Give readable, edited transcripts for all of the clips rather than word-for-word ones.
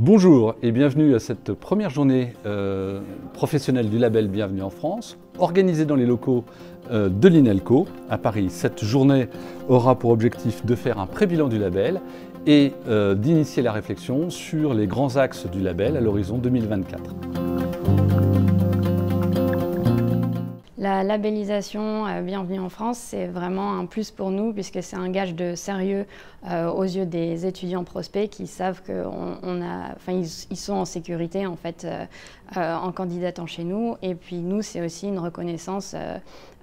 Bonjour et bienvenue à cette première journée professionnelle du label Bienvenue en France, organisée dans les locaux de l'INALCO à Paris. Cette journée aura pour objectif de faire un pré-bilan du label et d'initier la réflexion sur les grands axes du label à l'horizon 2024. La labellisation Bienvenue en France, c'est vraiment un plus pour nous puisque c'est un gage de sérieux aux yeux des étudiants prospects qui savent qu'ils sont en sécurité en fait en candidatant chez nous. Et puis nous, c'est aussi une reconnaissance,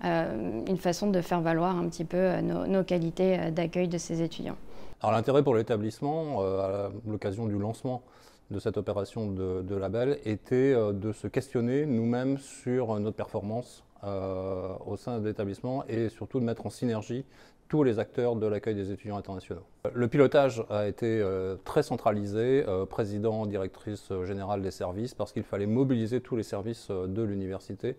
une façon de faire valoir un petit peu nos qualités d'accueil de ces étudiants. Alors l'intérêt pour l'établissement, à l'occasion du lancement de cette opération de label, était de se questionner nous-mêmes sur notre performance au sein de l'établissement et surtout de mettre en synergie tous les acteurs de l'accueil des étudiants internationaux. Le pilotage a été très centralisé, président, directrice générale des services, parce qu'il fallait mobiliser tous les services de l'université.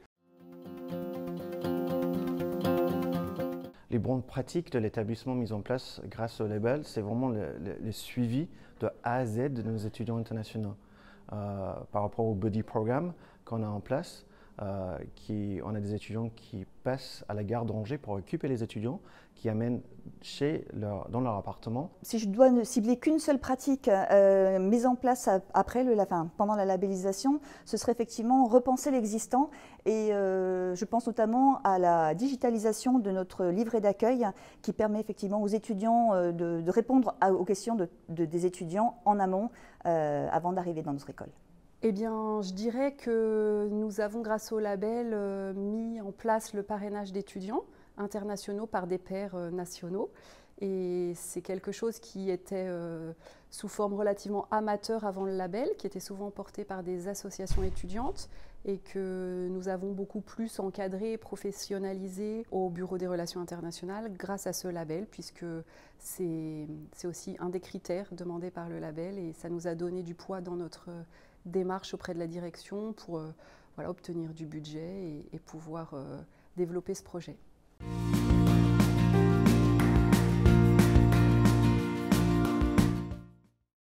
Les bonnes pratiques de l'établissement mises en place grâce au label, c'est vraiment le suivi de A à Z de nos étudiants internationaux. Par rapport au buddy programme qu'on a en place, on a des étudiants qui passent à la gare d'Angers pour occuper les étudiants, qui amènent dans leur appartement. Si je dois ne cibler qu'une seule pratique mise en place pendant la labellisation, ce serait effectivement repenser l'existant et je pense notamment à la digitalisation de notre livret d'accueil qui permet effectivement aux étudiants de répondre aux questions des étudiants en amont avant d'arriver dans notre école. Eh bien, je dirais que nous avons, grâce au label, mis en place le parrainage d'étudiants internationaux par des pairs nationaux. Et c'est quelque chose qui était sous forme relativement amateur avant le label, qui était souvent porté par des associations étudiantes et que nous avons beaucoup plus encadré et professionnalisé au Bureau des Relations Internationales grâce à ce label, puisque c'est aussi un des critères demandés par le label et ça nous a donné du poids dans notre démarche auprès de la direction pour obtenir du budget et pouvoir développer ce projet.